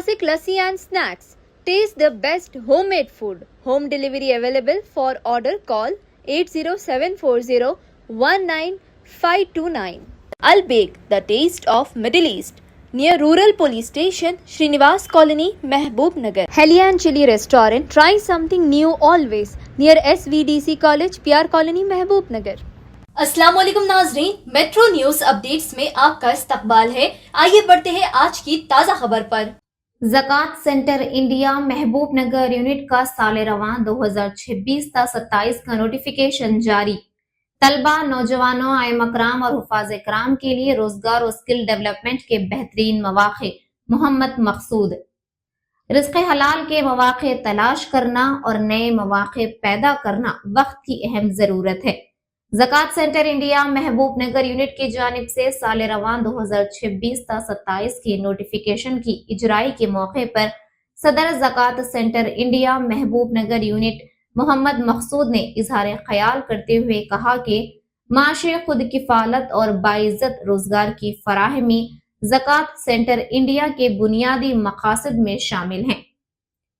classic lassi and snacks. Taste the best homemade food. Home delivery available. For order call 80740195929. Al Bake, the taste of Middle East. Near Rural Police Station, Srinivas Colony, Mehboob Nagar. Helian Chili Restaurant. Try something new always. Near SVDC College, PR Colony, Mehboob Nagar. अस्सलाम वालेकुम नाज़रीन, metro news updates में आपका इस्तकबाल है। आइए बढ़ते हैं आज की ताज़ा खबर पर। ज़कात सेंटर इंडिया महबूब नगर यूनिट का साल रवां 2026-27 का नोटिफिकेशन जारी। तलबा, नौजवानों, आइम अकराम और हुफाज कराम के लिए रोजगार और स्किल डेवलपमेंट के बेहतरीन मौक़े। मोहम्मद मकसूद। रिज़्क़ हलाल के मौक़े तलाश करना और नए मौक़े पैदा करना वक्त की अहम ज़रूरत है। ज़कात सेंटर इंडिया महबूब नगर यूनिट की जानिब से साल रवां 2026-27 की नोटिफिकेशन की इजराई के मौके पर सदर ज़कात सेंटर इंडिया महबूब नगर यूनिट मोहम्मद मकसूद ने इजहार ख्याल करते हुए कहा कि माशी खुद किफालत और बाइज्जत रोजगार की फराहमी ज़कात सेंटर इंडिया के बुनियादी मकासद में शामिल हैं।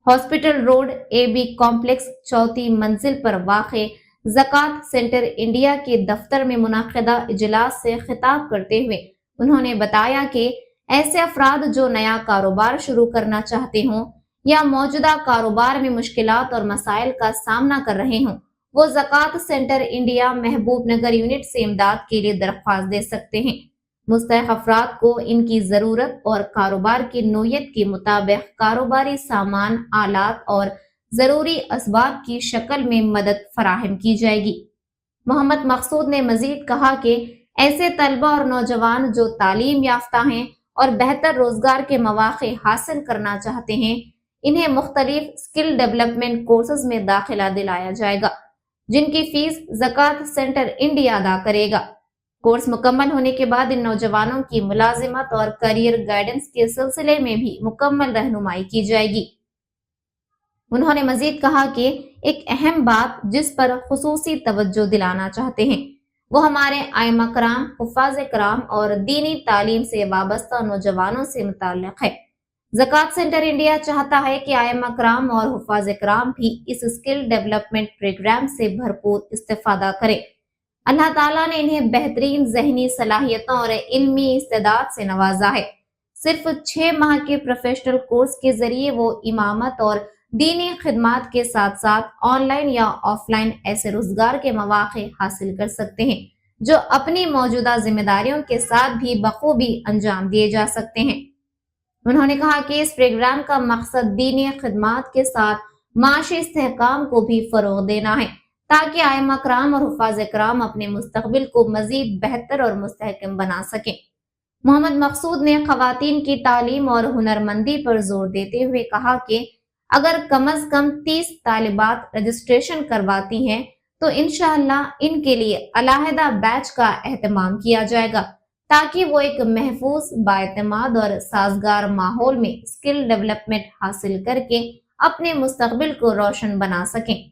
हॉस्पिटल रोड AB कॉम्प्लेक्स चौथी मंजिल पर वाक़े ज़कात सेंटर इंडिया के दफ्तर में मुनाक़िदा इजलास से खिताब करते हुए उन्होंने बताया कि ऐसे अफराद जो नया कारोबार शुरू करना चाहते हों या मौजूदा कारोबार में मुश्किलात और मसाइल का सामना कर रहे हों, वो ज़कात सेंटर इंडिया महबूब नगर यूनिट से इमदाद के लिए दरख्वास्त दे सकते हैं। मुस्तहिक़ अफराद को इनकी ज़रूरत और कारोबार की नोयत के मुताबिक कारोबारी सामान, आलात और ज़रूरी असबाब की शक्ल में मदद फराहम की जाएगी। मोहम्मद मकसूद ने मजीद कहा कि ऐसे तलबा और नौजवान जो तालीम याफ्ता हैं और बेहतर रोजगार के मौक़े हासिल करना चाहते हैं, इन्हें मुख्तलिफ स्किल डेवलपमेंट कोर्सेज में दाखिला दिलाया जाएगा, जिनकी फीस ज़कात सेंटर इंडिया अदा करेगा। कोर्स मुकम्मल होने के बाद इन नौजवानों की मुलाजिमत और करियर गाइडेंस के सिलसिले में भी मुकम्मल रहनुमाई की जाएगी। उन्होंने मजीद कहा कि एक अहम बात जिस पर खुसूसी तवज्जो दिलाना चाहते हैं, वो हमारे आइम कराम, हुफ़ाज़ कराम और दीनी तालीम से वाबस्ता नौजवानों से मुताल्लिक़ है। ज़कात सेंटर इंडिया चाहता है कि आइम कराम और हुफ़ाज़ कराम भी इस स्किल डेवलपमेंट प्रोग्राम से भरपूर इस्तिफ़ादा करें। अल्लाह ताला ने इन्हें बेहतरीन ज़हनी सलाहियतों और इल्मी इस्तेदाद से नवाजा है। सिर्फ 6 माह के प्रोफेशनल कोर्स के जरिए वो इमामत और दीनी खिदमात के साथ साथ ऑनलाइन या ऑफलाइन ऐसे रोजगार के मौक़े हासिल कर सकते हैं जो अपनी मौजूदा जिम्मेदारियों के साथ भी बखूबी अंजाम दिए जा सकते हैं। उन्होंने कहा कि इस प्रोग्राम का मकसद दीनी खिदमात के साथ माशी इस्तेहकाम को भी फरोग देना है, ताकि आइम अकराम और हुफ़ाज़ कराम अपने मुस्तक़बिल को मजीद बेहतर और मुस्तहकम बना सकें। मोहम्मद मकसूद ने ख़वातीन की तालीम और हुनरमंदी पर जोर देते हुए कहा कि अगर कम अज कम 30 तालिबात रजिस्ट्रेशन करवाती हैं तो इंशाअल्लाह इनके लिए अलहदा बैच का एहतमाम किया जाएगा, ताकि वो एक महफूज, बाएतमाद और साजगार माहौल में स्किल डेवलपमेंट हासिल करके अपने मुस्तक़बिल को रोशन बना सकें।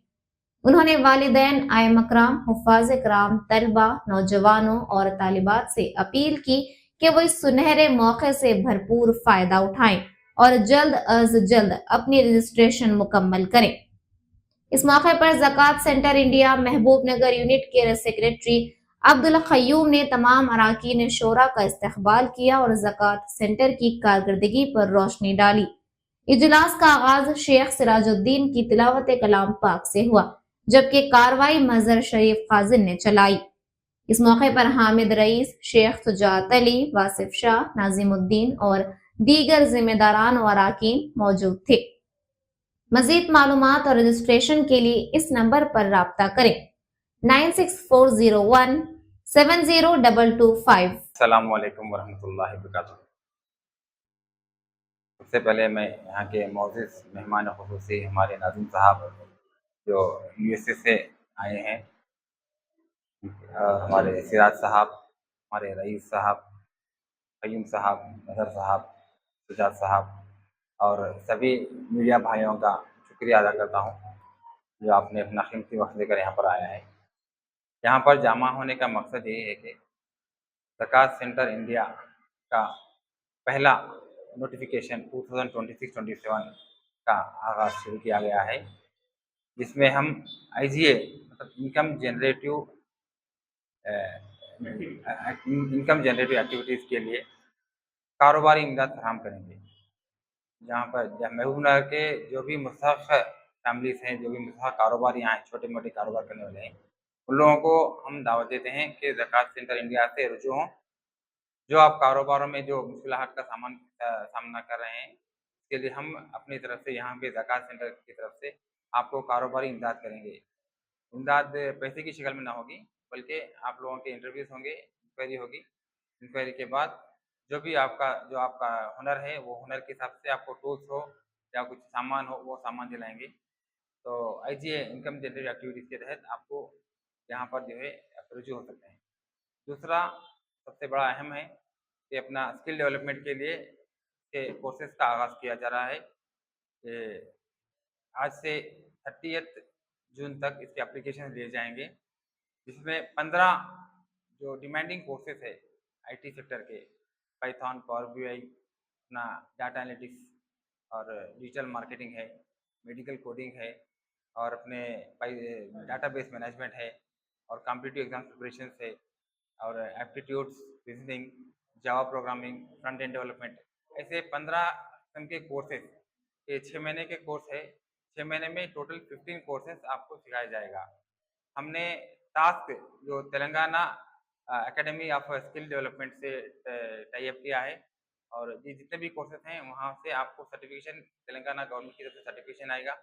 उन्होंने वालिदैन, आइम अकराम, हुफ़ाज़ कराम, तलबा, नौजवानों और तालिबात से अपील की कि वो इस सुनहरे मौके से भरपूर फ़ायदा उठाएं और जल्द अज जल्द अपनी रजिस्ट्रेशन मुकम्मल करें। इस मौके पर ज़कात सेंटर इंडिया महबूब नगर यूनिट के सेक्रेटरी अब्दुल क़य्यूम ने तमाम अराकीन शोरा का इस्तक़बाल किया और ज़कात सेंटर की कारकर्दगी पर रोशनी डाली। इजलास का आगाज शेख सिराजुद्दीन की तिलावत कलाम पाक से हुआ, जबकि कार्रवाई मज़हर शरीफ क़ाज़िन ने चलाई। इस मौके पर हामिद रईस, शेख सुजात अली, वासिफ शाह, नाजिमुद्दीन और दीगर जिम्मेदारान और अराकीन मौजूद थे। मजीद मालूमात और रजिस्ट्रेशन के लिए इस नंबर पर राब्ता करें 9640170225। अस्सलाम वालेकुम वरहमतुल्लाहि वबरकातुहू। सबसे पहले मैं यहाँ के मोअज़्ज़िज़ मेहमान ख़ुसूसी हमारे नाज़िम साहब जो USA से आए हैं, हमारे सिराज साहब, हमारे रईस साहब, क़य्यूम साहब, नज़र साहब, सुजात साहब और सभी मीडिया भाइयों का शुक्रिया अदा करता हूँ जो आपने अपना कीमती वक्त लेकर यहाँ पर आया है। यहाँ पर जमा होने का मकसद ये है कि ज़कात सेंटर इंडिया का पहला नोटिफिकेशन 2026-27 का आगाज़ शुरू किया गया है, जिसमें हम आईजीए मतलब इनकम जनरेटिव एक्टिविटीज़ के लिए कारोबारी इमदाद फराहम करेंगे। जहाँ पर महबूबनगर के जो भी मुस्तहक़ फैमिलीज़ हैं, जो भी मुस्तहक़ कारोबारी यहाँ छोटे-मोटे कारोबार करने वाले हैं, उन लोगों को हम दावत देते हैं कि ज़कात सेंटर इंडिया से रुजू हों। जो आप कारोबारों में जो मुश्किलात का सामना कर रहे हैं, इसके लिए हम अपनी तरफ से यहाँ पे ज़कात सेंटर की तरफ से आपको कारोबारी इमदाद करेंगे। इमदाद पैसे की शक्ल में ना होगी, बल्कि आप लोगों के इंटरव्यूज़ होंगे, इंक्वायरी होगी। इंक्वायरी के बाद जो आपका हुनर है, वो हुनर के हिसाब से आपको टूल्स हो या कुछ सामान हो, वो सामान दिलाएँगे। तो आईजीए इनकम जनरेटिव एक्टिविटीज़ के तहत आपको यहाँ पर जो है रुजू हो सकते हैं। दूसरा सबसे बड़ा अहम है कि अपना स्किल डेवलपमेंट के लिए के कोर्सेज़ का आगाज़ किया जा रहा है। ये आज से 30th जून तक इसके एप्लीकेशन लिए जाएँगे, जिसमें 15 जो डिमांडिंग कोर्सेज़ है आईटी सेक्टर के, पाइथन, पावर बीआई, अपना डाटा एनालिटिक्स और डिजिटल मार्केटिंग है, मेडिकल कोडिंग है और अपने डाटाबेस मैनेजमेंट है और कॉम्पिटिटिव एग्ज़ाम प्रिपरेशंस है और aptitudes, reasoning, Java programming, front end development, ऐसे 15 किस्म के कोर्सेज़, ये 6 महीने के कोर्स है। 6 महीने में टोटल 15 कोर्सेज़ आपको सिखाया जाएगा। हमने टास्क जो Telangana academy of skill development से टाई अप किया है और ये जितने भी कोर्सेज़ हैं, वहाँ से आपको सर्टिफिकेशन तेलंगाना गवर्नमेंट की तरफ से सर्टिफिकेशन आएगा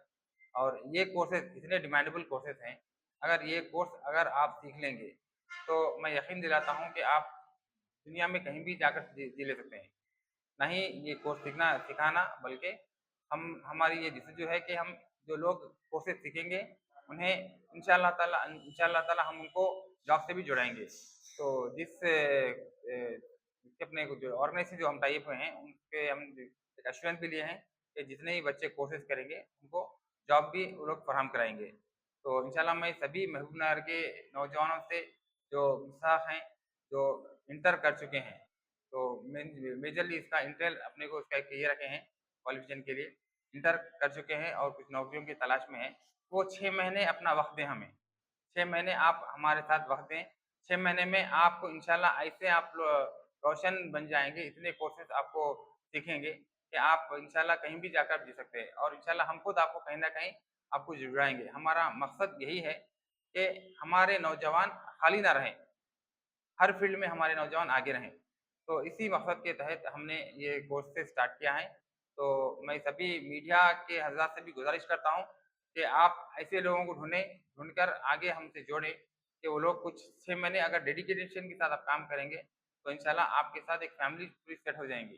और ये कोर्सेज़ इतने डिमांडेबल कोर्सेज़ हैं, अगर आप सीख लेंगे, तो मैं यकीन दिलाता हूँ कि आप दुनिया में कहीं भी जाकर जी ले सकते हैं। ना ही ये कोर्स सिखाना बल्कि हमारी ये डिसीजन है कि हम जो लोग कोर्सेज़ सीखेंगे, उन्हें इंशाअल्लाह ताला हम उनको जॉब से भी जुड़ाएँगे। तो जिसके अपने जो ऑर्गेनाइज़ेशन जो हम टाई अप हुए हैं, उनके हम एक एश्योरेंस भी लिए हैं कि जितने ही बच्चे कोर्सेज़ करेंगे, उनको जॉब भी वो लोग फराहम कराएँगे। तो इंशाअल्लाह मैं सभी महबूबनगर के नौजवानों से जो मुस्तहक़ हैं, जो इंटर कर चुके हैं, तो मेजरली इसका इंटर अपने को इसका एक ये रखे हैं क्वालिफ़िकेशन के लिए, इंटर कर चुके हैं और कुछ नौकरियों की तलाश में हैं, वो 6 महीने अपना वक़्त दें हमें। 6 महीने आप हमारे साथ वक़्त दें, 6 महीने में आपको इंशाअल्लाह ऐसे आप रोशन बन जाएँगे, इतने कोर्सेज़ आपको सीखेंगे कि आप इंशाअल्लाह कहीं भी जाकर जी सकते हैं और इंशाअल्लाह हम खुद आपको कहीं न कहीं आपको जुड़ाएँगे। हमारा मकसद यही है कि हमारे नौजवान खाली ना रहें, हर फ़ील्ड में हमारे नौजवान आगे रहें। तो इसी मकसद के तहत हमने ये कोर्सेज़ स्टार्ट किया है। तो मैं सभी मीडिया के हज़रात से भी गुज़ारिश करता हूँ कि आप ऐसे लोगों को ढूँढकर आगे हमसे जोड़ें कि वो लोग कुछ 6 महीने अगर डेडिकेशन के साथ आप काम करेंगे, तो इंशाअल्लाह आपके साथ एक फ़ैमिली पूरी सेट हो जाएँगी।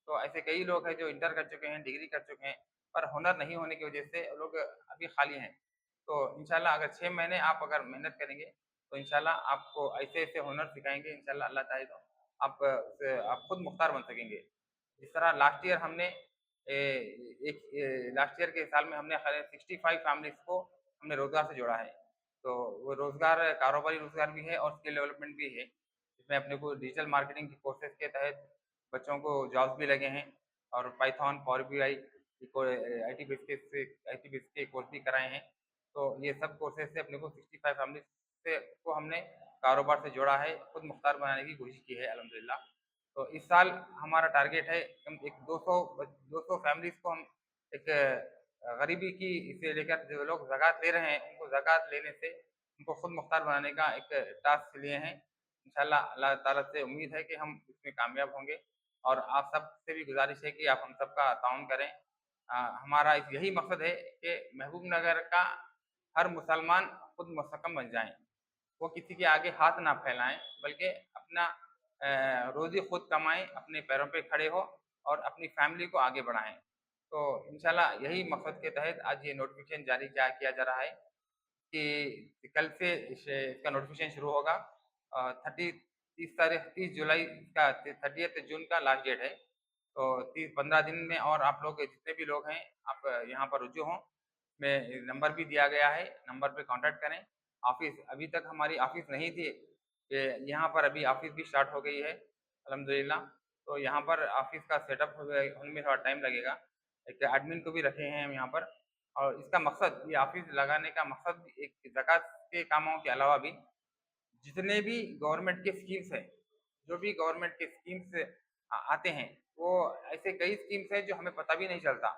तो ऐसे कई लोग हैं जो इंटर कर चुके हैं, डिग्री कर चुके हैं, पर हुनर नहीं होने की वजह से लोग अभी खाली हैं। तो इंशाअल्लाह अगर 6 महीने आप अगर मेहनत करेंगे, तो इंशाअल्लाह आपको ऐसे-ऐसे हुनर सिखाएँगे इंशाअल्लाह अल्लाह चाहे तो आप खुद मुख्तार बन सकेंगे। जिस तरह लास्ट ईयर हमने लास्ट ईयर के साल में हमने 65 फैमिलीज़ को हमने रोज़गार से जोड़ा है। तो वो रोज़गार कारोबारी रोज़गार भी है और स्किल डेवलपमेंट भी है। इसमें अपने को डिजिटल मार्केटिंग के कोर्सेज़ के तहत बच्चों को जॉब्स भी लगे हैं और Python, power BI IT base के कोर्स भी कराए हैं। तो ये सब कोर्सेज़ से अपने को 65 फैमिलीज़ से को हमने कारोबार से जोड़ा है, खुद मुख्तार बनाने की कोशिश की है अल्हम्दुलिल्लाह। तो इस साल हमारा टारगेट है हम एक 200 फैमिलीज़ को हम एक गरीबी की इसे लेकर जो लोग ज़कात ले रहे हैं, उनको ज़कात लेने से उनको खुद मुख्तार बनाने का एक टास्क लिए हैं। इंशाअल्लाह अल्लाह ताला से उम्मीद है कि हम इसमें कामयाब होंगे और आप सब से भी गुज़ारिश है कि आप हम सबका ताउन करें। हमारा यही मकसद है कि महबूब नगर का हर मुसलमान खुद मुस्तकम बन जाएँ। वो किसी के आगे हाथ ना फैलाएँ, बल्कि अपना रोज़ी खुद कमाएँ, अपने पैरों पे खड़े हों और अपनी फैमिली को आगे बढ़ाएँ। तो इंशाअल्लाह यही मकसद के तहत आज ये नोटिफ़िकेशन जारी किया जा रहा है कि कल से इसका नोटिफ़िकेशन शुरू होगा। 30 जुलाई का 30th जून का लास्ट डेट है। तो 15 दिन में और आप लोग जितने भी लोग हैं, आप यहाँ पर रुजू हों। में नंबर भी दिया गया है, नंबर पे कॉन्टैक्ट करें। ऑफ़िस अभी तक हमारी ऑफ़िस नहीं थी, यहाँ पर अभी ऑफ़िस भी स्टार्ट हो गई है अल्हम्दुलिल्लाह। تو यहाँ पर ऑफिस का सेटअप होने में थोड़ा टाइम लगेगा। एक एडमिन को भी रखे हैं हम यहाँ पर, और इसका मकसद, ये ऑफिस लगाने का मकसद भी एक ज़कात के कामों के अलावा भी जितने भी गवर्नमेंट के स्कीम्स हैं, जो भी गवर्नमेंट के स्कीम्स आते हैं, वो ऐसे कई स्कीम्स हैं जो हमें पता भी नहीं चलता।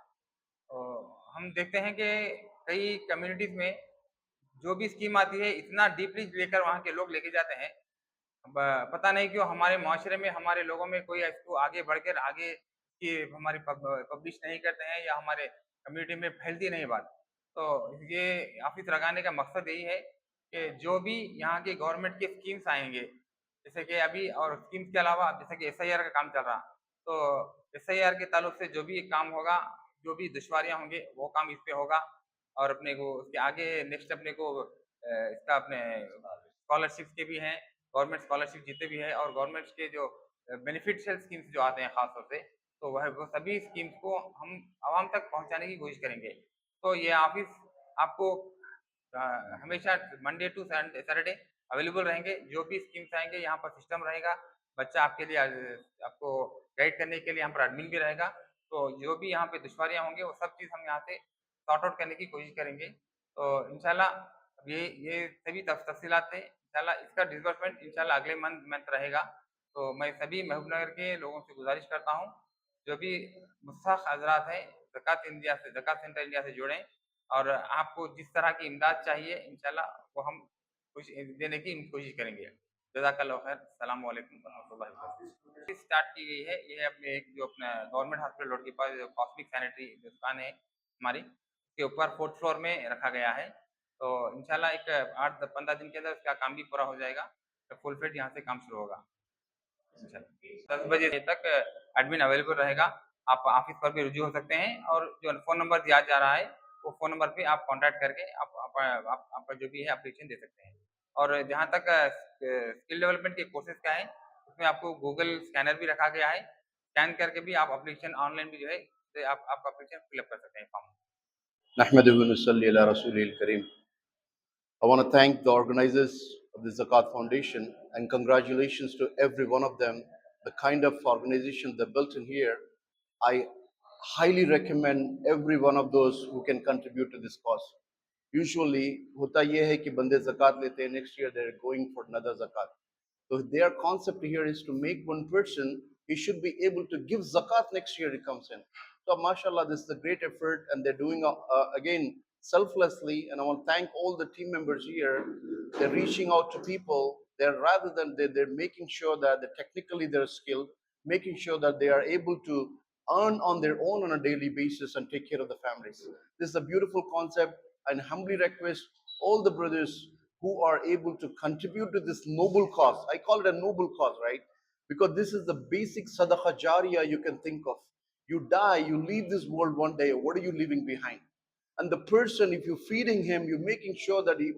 हम देखते हैं कि कई कम्युनिटीज़ में जो भी स्कीम आती है इतना डीपली लेकर वहाँ के लोग लेके जाते हैं, पता नहीं क्यों हमारे माशरे में, हमारे लोगों में कोई इसको आगे बढ़कर आगे की हमारी पब्लिश नहीं करते हैं, या हमारे कम्युनिटी में फैलती नहीं बात। तो ये ऑफिस लगाने का मकसद यही है कि जो भी यहाँ की गवर्नमेंट के स्कीम्स आएंगे, जैसे कि अभी, और स्कीम्स के अलावा जैसे कि SIR का काम चल रहा, तो SIR के ताल्लुक से जो भी काम होगा, जो भी दुश्वारियाँ होंगे, वो काम इस पे होगा। और अपने को उसके आगे नेक्स्ट अपने को इसका अपने स्कॉलरशिप के भी हैं, गवर्नमेंट स्कॉलरशिप जितने भी हैं, और गवर्नमेंट के जो बेनिफिशियल स्कीम्स जो आते हैं खास तौर से, तो वो सभी स्कीम्स को हम आवाम तक पहुंचाने की कोशिश करेंगे। तो ये ऑफिस आपको हमेशा मंडे टू सैटरडे अवेलेबल रहेंगे। जो भी स्कीम्स आएंगे यहाँ पर सिस्टम रहेगा, बच्चा आपके लिए आपको गाइड करने के लिए यहाँ पर एडमिन भी रहेगा। तो जो भी यहाँ पे दुश्वारियाँ होंगे वो सब चीज़ हम यहाँ से सॉर्ट आउट करने की कोशिश करेंगे। तो इंशाल्लाह ये सभी तफसीलात थे। इंशाल्लाह इसका डिसबर्समेंट इंशाल्लाह अगले मंथ रहेगा। तो मैं सभी महबूबनगर के लोगों से गुजारिश करता हूँ, जो भी मुस्तहक़ हज़रात हैं, ज़कात सेंटर इंडिया से जुड़ें, और आपको जिस तरह की इमदाद चाहिए इंशाल्लाह वो हम देने की कोशिश करेंगे। जज़ाकल्लाहु खैर। अस्सलाम वालेकुम वरहमतुल्लाहि वबरकातुहू। स्टार्ट की गई है, ये अपने एक जो अपना गवर्नमेंट हॉस्पिटल रोड के पास जो कॉस्मिक सैनिटरी दुकान है हमारी, के ऊपर 4th फ्लोर में रखा गया है। तो इंशाल्लाह एक 8-15 दिन के अंदर इसका काम भी पूरा हो जाएगा, तो फुल फ्लेज यहाँ से काम शुरू होगा इंशाल्लाह। 10 बजे तक एडमिन अवेलेबल रहेगा। आप ऑफिस पर भी रुजू हो सकते हैं, और जो फ़ोन नंबर दिया जा रहा है वो फ़ोन नंबर पे आप कॉन्टैक्ट करके आपका जो भी है एप्लीकेशन दे सकते हैं। और जहाँ तक स्किल डेवलपमेंट के कोर्सेज़ का है, उसमें आपको गूगल स्कैनर भी रखा गया है। स्कैन करके भी आप एप्लीकेशन ऑनलाइन भी जो है, आप एप्लीकेशन फिल अप कर सकते हैं form. Nahmaduhu wa nusalli ala Rasulil Kareem. I want to thank the organizers of the Zakat Foundation and congratulations to every one of them. The kind of organization they built in here, I highly recommend every one of those who can contribute to this cause. Usually, होता ये है कि बंदे zakat लेते हैं, next year they're going for another zakat. So their concept here is to make one person, he should be able to give zakat next year he comes in. So mashallah, this is a great effort and they're doing again selflessly, and I want to thank all the team members here. They're reaching out to people. They're rather than they're making sure that technically they're skilled, making sure that they are able to earn on their own on a daily basis and take care of the families. This is a beautiful concept, and humbly request all the brothers who are able to contribute to this noble cause. I call it a noble cause, right? Because this is the basic sadaqah jariyah you can think of. You die, you leave this world one day. What are you leaving behind? And the person, if you're feeding him, you're making sure that he,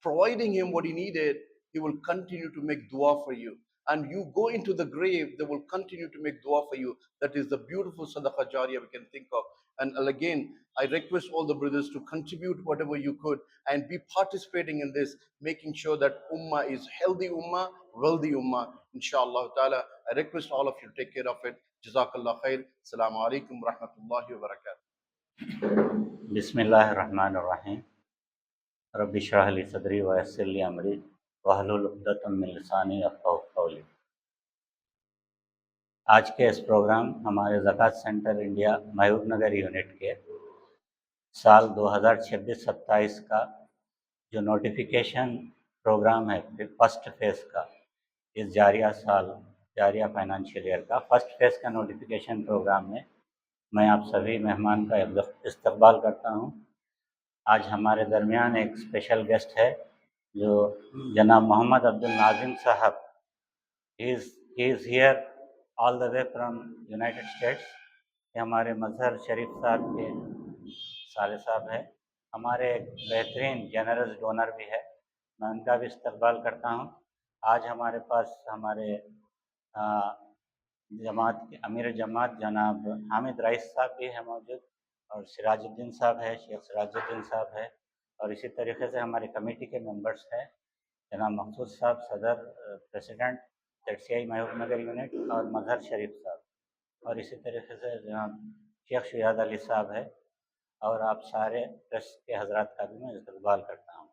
providing him what he needed, he will continue to make dua for you. And you go into the grave, they will continue to make dua for you. That is the beautiful sadaqah jariyah we can think of. And again, I request all the brothers to contribute whatever you could and be participating in this, making sure that ummah is healthy ummah, wealthy ummah. Inshallah ta'ala, I request all of you to take care of it. Jazakallah khair. Assalamu alaikum wa rahmatullahi wa barakatuh. बिस्मिल्लाहिर्रहमानिर्रहीम rabbi इश्रह ली सदरी व यस्सिर ली अमरी वहलुल उक़दतम मिन लिसानी यफ़क़हू क़ौली। आज के इस programme हमारे ज़कात centre India Mahbubnagar unit के साल 2026-27 का जो नोटिफिकेशन प्रोग्राम है, फर्स्ट फेज़ का, इस जारिया फाइनेंशियल ईयर का फर्स्ट फेज़ का नोटिफिकेशन प्रोग्राम में मैं आप सभी मेहमान का इस्तकबाल करता हूं। आज हमारे दरमियान एक स्पेशल गेस्ट है जो जनाब मोहम्मद अब्दुल नाज़िम साहब। He is here all the way from United states. ये हमारे मजहर शरीफ साहब के साले साहब है, हमारे एक बेहतरीन जनरस डोनर भी है, मैं उनका भी इस्तकबाल करता हूं। आज हमारे पास हमारे जमात के अमीर जमात जनाब हामिद रईस साहब भी है मौजूद, और सिराजुद्दीन साहब है, शेख सिराजुद्दीन साहब है, और इसी तरीके से हमारे कमेटी के मेंबर्स हैं जनाब मखसूद साहब सदर प्रेसिडेंट, ZCI महबूब नगर यूनिट और मजहर शरीफ साहब, और इसी तरीके से जनाब शेख शुजात अली साहब है, और आप सारे प्रेस के हजरात का भी मैं इस्तकबाल करता हूँ।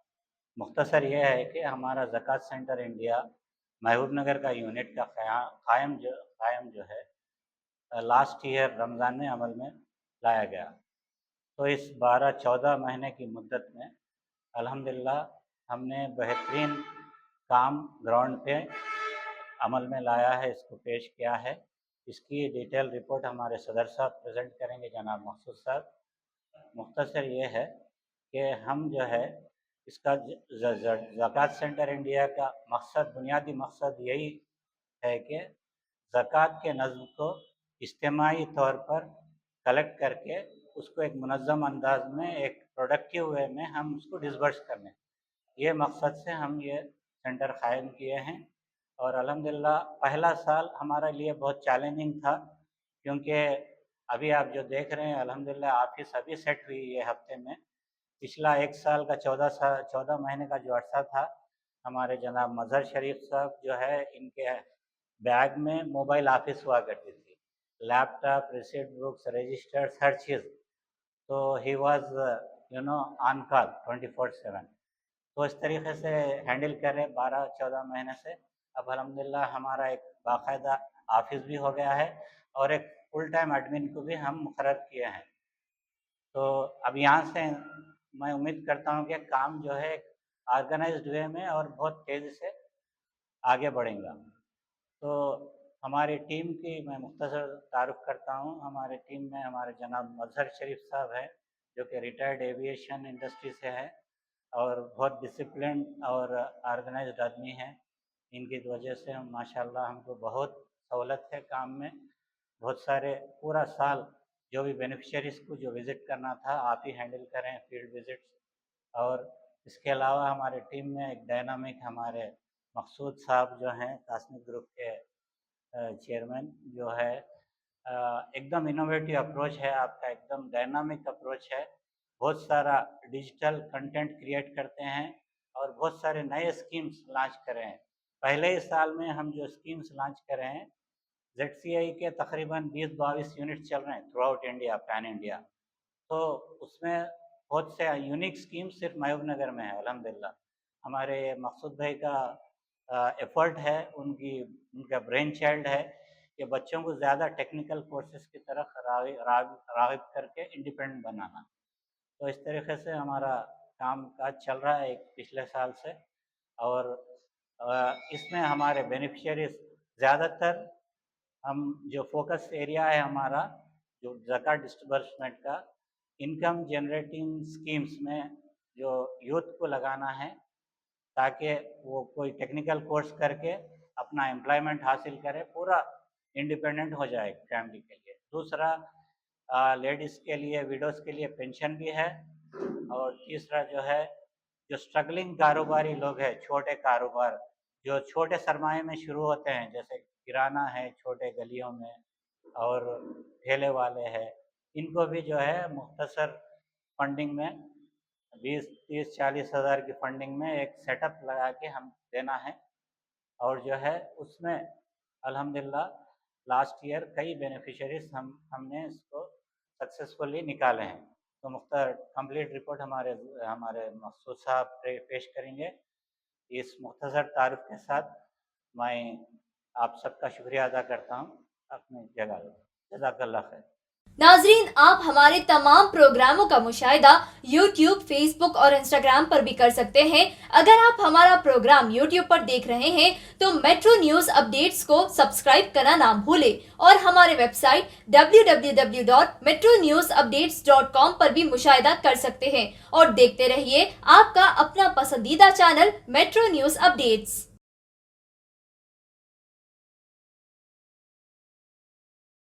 मुख्तसर यह है कि हमारा ज़कात सेंटर इंडिया महबूब नगर का यूनिट का कायम जो है लास्ट ईयर रमज़ान में अमल में लाया गया। तो इस 12-14 महीने की मुद्दत में अल्हम्दुलिल्लाह हमने बेहतरीन काम ग्राउंड पे अमल में लाया है, इसको पेश किया है। इसकी डिटेल रिपोर्ट हमारे सदर साहब प्रेजेंट करेंगे, जनाब मकसूद साहब। मुख्तसर ये है कि हम जो है इसका ज़कात सेंटर इंडिया का मकसद, बुनियादी मकसद यही है कि ज़कात के नज़्म को इज्तिमाई तौर पर कलेक्ट करके उसको एक मुनज़्ज़म अंदाज में, एक प्रोडक्टिव वे में हम उसको डिसबर्स करने, ये मकसद से हम ये सेंटर कायम किए हैं। और अल्हम्दुलिल्लाह पहला साल हमारे लिए बहुत चैलेंजिंग था, क्योंकि अभी आप जो देख रहे हैं अल्हम्दुलिल्लाह ऑफिस अभी सेट हुई ये हफ्ते में। पिछला एक साल का 14 महीने का जो अर्सा था, हमारे जनाब मजहर शरीफ साहब जो है, इनके बैग में मोबाइल ऑफिस हुआ करती थी, लैपटॉप, रिसीट बुक्स, रजिस्टर्स, हर चीज़। तो ही वाज ऑन कॉल 24/7। तो इस तरीके से हैंडल करें 12-14 महीने से। अब अल्हम्दुलिल्लाह हमारा एक बाकायदा ऑफिस भी हो गया है और एक फुल टाइम एडमिन को भी हम मुकर्रर किए हैं। तो अब यहाँ से मैं उम्मीद करता हूँ कि काम जो है ऑर्गेनाइज्ड वे में और बहुत तेज़ी से आगे बढ़ेगा। तो हमारी टीम की मैं मुख्तसर तारुफ करता हूँ। हमारे टीम में हमारे जनाब मजहर शरीफ साहब हैं, जो कि रिटायर्ड एविएशन इंडस्ट्री से है और बहुत डिसिप्लिन और ऑर्गेनाइज्ड आदमी हैं। इनकी वजह से हम माशाल्लाह हमको बहुत सहूलत है काम में। बहुत सारे पूरा साल जो भी बेनिफिशरीज़ को जो विज़िट करना था आप ही हैंडल करें, फील्ड विज़िट्स। और इसके अलावा हमारे टीम में एक डायनामिक हमारे मकसूद साहब जो हैं, कास्मिक ग्रुप के चेयरमैन जो है, एकदम इनोवेटिव अप्रोच है आपका, एकदम डायनामिक अप्रोच है। बहुत सारा डिजिटल कंटेंट क्रिएट करते हैं और बहुत सारे नए स्कीम्स लॉन्च करे हैं। पहले ही साल में हम जो स्कीम्स लॉन्च करे हैं, ZCI के तकरीबन 20-22 यूनिट चल रहे हैं through out India, pan India. तो उसमें बहुत से यूनिक स्कीम्स सिर्फ महबूब नगर में है। अल्हम्दुलिल्लाह हमारे मकसूद भाई का एफर्ट है, उनका ब्रेन चाइल्ड है कि बच्चों को ज़्यादा टेक्निकल कोर्सेज की तरफ राग़िब करके इंडिपेंडेंट बनाना। तो इस तरीके से हमारा काम काज चल रहा है एक पिछले साल से। और इसमें हमारे बेनिफिशरीज़ ज़्यादातर, हम जो फोकस एरिया है हमारा जो ज़कात डिस्बर्समेंट का, इनकम जनरेटिंग स्कीम्स में जो यूथ को लगाना है, ताकि वो कोई टेक्निकल कोर्स करके अपना एम्प्लॉयमेंट हासिल करे, पूरा इंडिपेंडेंट हो जाए फैमिली के लिए। दूसरा, लेडीज़ के लिए, विडोज़ के लिए पेंशन भी है। और तीसरा जो है, जो स्ट्रगलिंग कारोबारी लोग हैं, छोटे कारोबार जो छोटे सरमाए में शुरू होते हैं, जैसे किराना है छोटे गलियों में और ठेले वाले हैं, इनको भी जो है मुख्तसर फंडिंग में 20-30-40 हज़ार की फंडिंग में एक सेटअप लगा के हम देना है। और जो है उसमें अल्हम्दुलिल्लाह लास्ट ईयर कई बेनिफिशरीज़ हमने इसको सक्सेसफुली निकाले हैं। तो मुख्तर कंप्लीट रिपोर्ट हमारे मकसूद साहब पेश करेंगे। इस मुख्तसर तारुफ के साथ मैं आप सबका शुक्रिया अदा करता हूँ अपनी जगह। जज़ाकल्लाह खैर। नाजरीन, आप हमारे तमाम प्रोग्रामों का मुशाहिदा YouTube, Facebook और Instagram पर भी कर सकते हैं। अगर आप हमारा प्रोग्राम YouTube पर देख रहे हैं तो मेट्रो न्यूज अपडेट्स को सब्सक्राइब करना ना भूलें और हमारे वेबसाइट www.metronewsupdates.com पर भी मुशाहिदा कर सकते हैं। और देखते रहिए आपका अपना पसंदीदा चैनल मेट्रो न्यूज अपडेट्स।